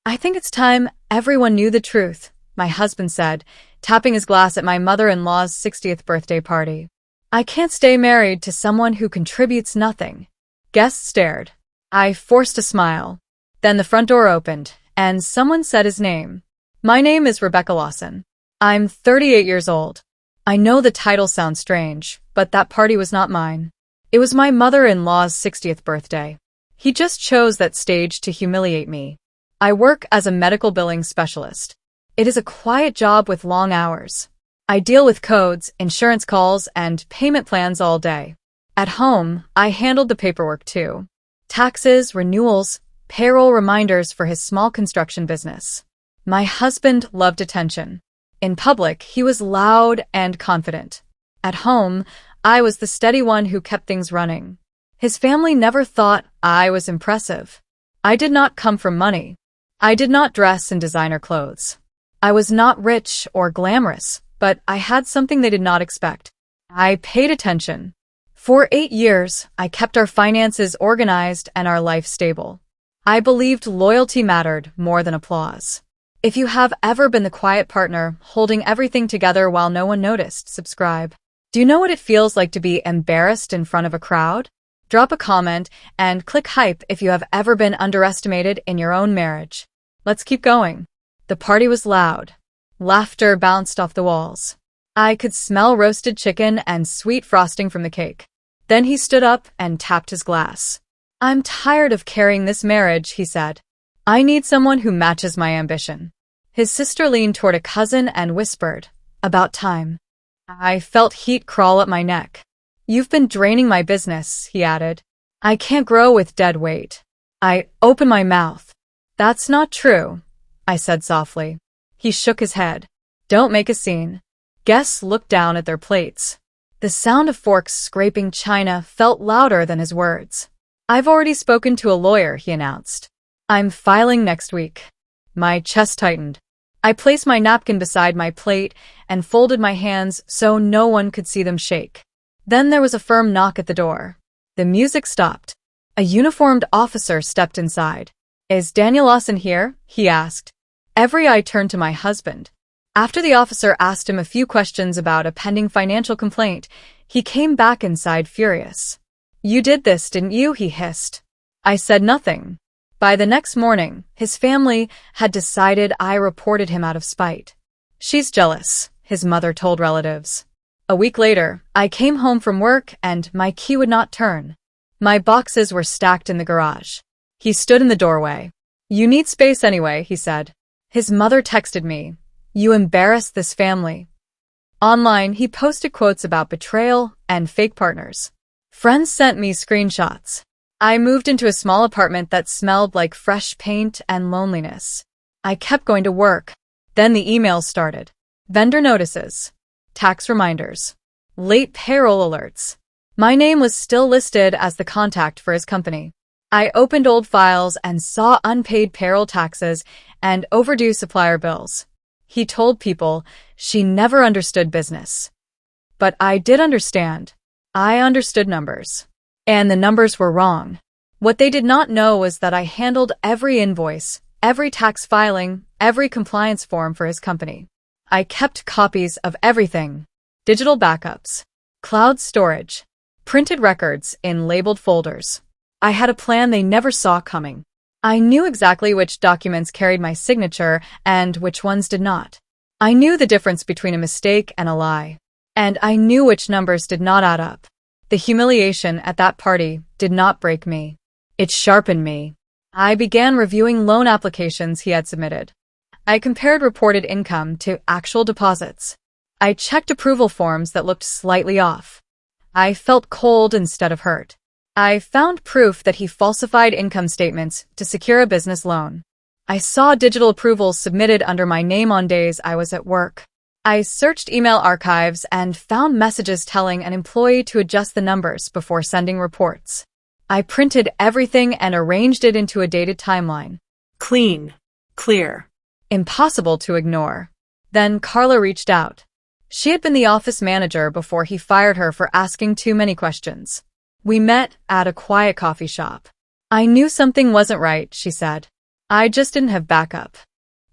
I think it's time everyone knew the truth, my husband said, tapping his glass at my mother-in-law's 60th birthday party. I can't stay married to someone who contributes nothing. Guests stared. I forced a smile. Then the front door opened, and someone said his name. My name is Rebecca Lawson. I'm 38 years old. I know the title sounds strange, but that party was not mine. It was my mother-in-law's 60th birthday. He just chose that stage to humiliate me. I work as a medical billing specialist. It is a quiet job with long hours. I deal with codes, insurance calls, and payment plans all day. At home, I handled the paperwork too. Taxes, renewals, payroll reminders for his small construction business. My husband loved attention. In public, he was loud and confident. At home, I was the steady one who kept things running. His family never thought I was impressive. I did not come from money. I did not dress in designer clothes. I was not rich or glamorous, but I had something they did not expect. I paid attention. For 8 years, I kept our finances organized and our life stable. I believed loyalty mattered more than applause. If you have ever been the quiet partner holding everything together while no one noticed, subscribe. Do you know what it feels like to be embarrassed in front of a crowd? Drop a comment and click hype if you have ever been underestimated in your own marriage. Let's keep going. The party was loud. Laughter bounced off the walls. I could smell roasted chicken and sweet frosting from the cake. Then he stood up and tapped his glass. I'm tired of carrying this marriage, he said. I need someone who matches my ambition. His sister leaned toward a cousin and whispered, about time. I felt heat crawl up my neck. You've been draining my business, he added. I can't grow with dead weight. I opened my mouth. That's not true, I said softly. He shook his head. Don't make a scene. Guests looked down at their plates. The sound of forks scraping china felt louder than his words. I've already spoken to a lawyer, he announced. I'm filing next week. My chest tightened. I placed my napkin beside my plate and folded my hands so no one could see them shake. Then there was a firm knock at the door. The music stopped. A uniformed officer stepped inside. Is Daniel Lawson here? He asked. Every eye turned to my husband. After the officer asked him a few questions about a pending financial complaint, he came back inside furious. You did this, didn't you? He hissed. I said nothing. By the next morning, his family had decided I reported him out of spite. She's jealous, his mother told relatives. A week later, I came home from work and my key would not turn. My boxes were stacked in the garage. He stood in the doorway. You need space anyway, he said. His mother texted me. You embarrassed this family. Online, he posted quotes about betrayal and fake partners. Friends sent me screenshots. I moved into a small apartment that smelled like fresh paint and loneliness. I kept going to work. Then the emails started. Vendor notices. Tax reminders. Late payroll alerts. My name was still listed as the contact for his company. I opened old files and saw unpaid payroll taxes and overdue supplier bills. He told people she never understood business. But I did understand. I understood numbers. And the numbers were wrong. What they did not know was that I handled every invoice, every tax filing, every compliance form for his company. I kept copies of everything. Digital backups, cloud storage, printed records in labeled folders. I had a plan they never saw coming. I knew exactly which documents carried my signature and which ones did not. I knew the difference between a mistake and a lie. And I knew which numbers did not add up. The humiliation at that party did not break me. It sharpened me. I began reviewing loan applications he had submitted. I compared reported income to actual deposits. I checked approval forms that looked slightly off. I felt cold instead of hurt. I found proof that he falsified income statements to secure a business loan. I saw digital approvals submitted under my name on days I was at work. I searched email archives and found messages telling an employee to adjust the numbers before sending reports. I printed everything and arranged it into a dated timeline. Clean. Clear. Impossible to ignore. Then Carla reached out. She had been the office manager before he fired her for asking too many questions. We met at a quiet coffee shop. I knew something wasn't right, she said. I just didn't have backup.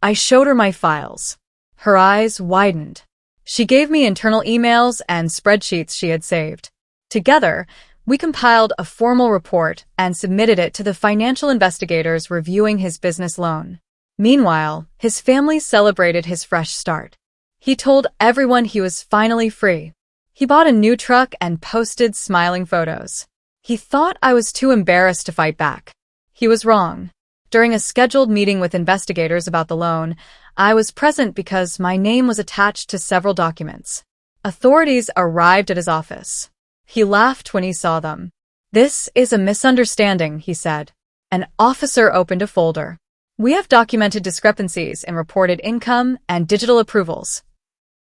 I showed her my files. Her eyes widened. She gave me internal emails and spreadsheets she had saved. Together, we compiled a formal report and submitted it to the financial investigators reviewing his business loan. Meanwhile, his family celebrated his fresh start. He told everyone he was finally free. He bought a new truck and posted smiling photos. He thought I was too embarrassed to fight back. He was wrong. During a scheduled meeting with investigators about the loan, I was present because my name was attached to several documents. Authorities arrived at his office. He laughed when he saw them. "This is a misunderstanding," he said. An officer opened a folder. "We have documented discrepancies in reported income and digital approvals."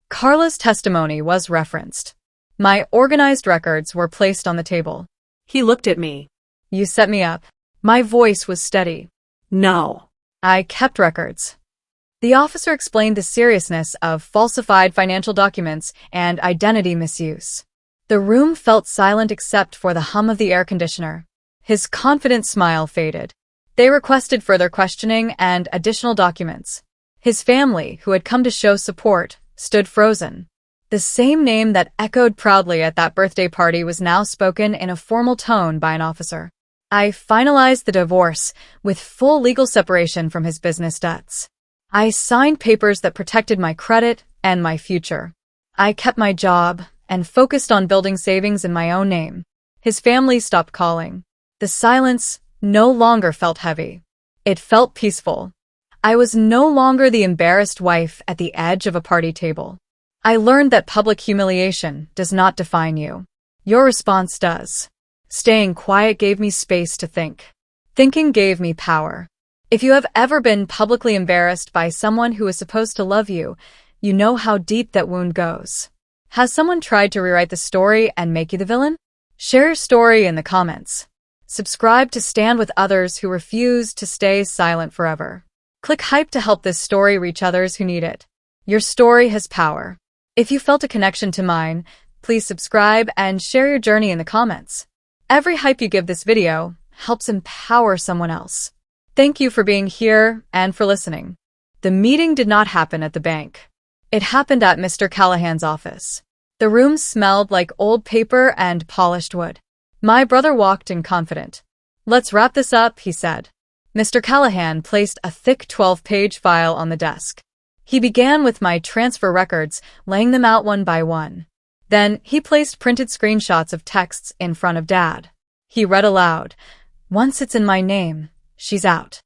Carla's testimony was referenced. My organized records were placed on the table. He looked at me. "You set me up." My voice was steady. No. "I kept records." The officer explained the seriousness of falsified financial documents and identity misuse. The room felt silent except for the hum of the air conditioner. His confident smile faded. They requested further questioning and additional documents. His family, who had come to show support, stood frozen. The same name that echoed proudly at that birthday party was now spoken in a formal tone by an officer. I finalized the divorce with full legal separation from his business debts. I signed papers that protected my credit and my future. I kept my job and focused on building savings in my own name. His family stopped calling. The silence no longer felt heavy. It felt peaceful. I was no longer the embarrassed wife at the edge of a party table. I learned that public humiliation does not define you. Your response does. Staying quiet gave me space to think. Thinking gave me power. If you have ever been publicly embarrassed by someone who is supposed to love you, you know how deep that wound goes. Has someone tried to rewrite the story and make you the villain? Share your story in the comments. Subscribe to stand with others who refuse to stay silent forever. Click hype to help this story reach others who need it. Your story has power. If you felt a connection to mine, please subscribe and share your journey in the comments. Every hype you give this video helps empower someone else. Thank you for being here and for listening. The meeting did not happen at the bank. It happened at Mr. Callahan's office. The room smelled like old paper and polished wood. My brother walked in confident. "Let's wrap this up," he said. Mr. Callahan placed a thick 12-page file on the desk. He began with my transfer records, laying them out one by one. Then he placed printed screenshots of texts in front of Dad. He read aloud, "Once it's in my name, she's out."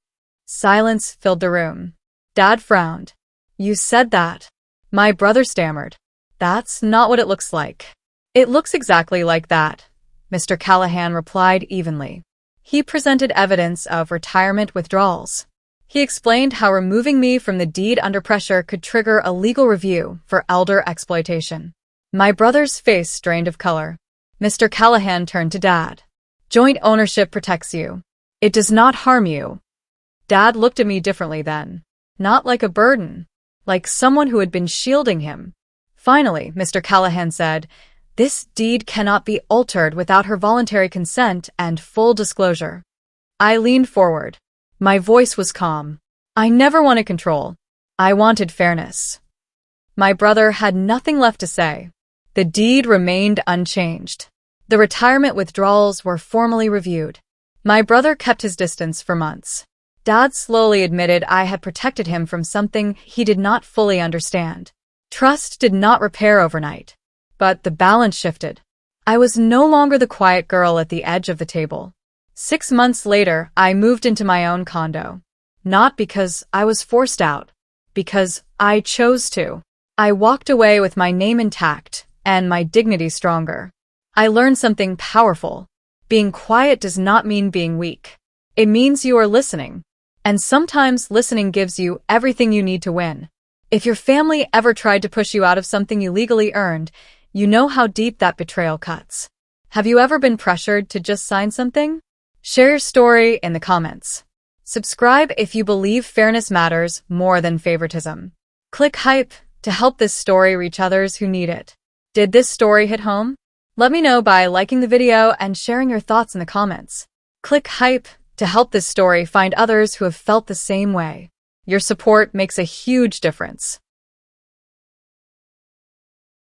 Silence filled the room. Dad frowned. "You said that." My brother stammered. "That's not what it looks like." "It looks exactly like that," Mr. Callahan replied evenly. He presented evidence of retirement withdrawals. He explained how removing me from the deed under pressure could trigger a legal review for elder exploitation. My brother's face drained of color. Mr. Callahan turned to Dad. "Joint ownership protects you. It does not harm you." Dad looked at me differently then. Not like a burden, like someone who had been shielding him. Finally, Mr. Callahan said, "This deed cannot be altered without her voluntary consent and full disclosure." I leaned forward. My voice was calm. I never wanted control. I wanted fairness. My brother had nothing left to say. The deed remained unchanged. The retirement withdrawals were formally reviewed. My brother kept his distance for months. Dad slowly admitted I had protected him from something he did not fully understand. Trust did not repair overnight. But the balance shifted. I was no longer the quiet girl at the edge of the table. 6 months later, I moved into my own condo. Not because I was forced out, because I chose to. I walked away with my name intact and my dignity stronger. I learned something powerful. Being quiet does not mean being weak. It means you are listening. And sometimes listening gives you everything you need to win. If your family ever tried to push you out of something you legally earned, you know how deep that betrayal cuts. Have you ever been pressured to just sign something? Share your story in the comments. Subscribe if you believe fairness matters more than favoritism. Click hype to help this story reach others who need it. Did this story hit home? Let me know by liking the video and sharing your thoughts in the comments. Click hype to help this story find others who have felt the same way. Your support makes a huge difference.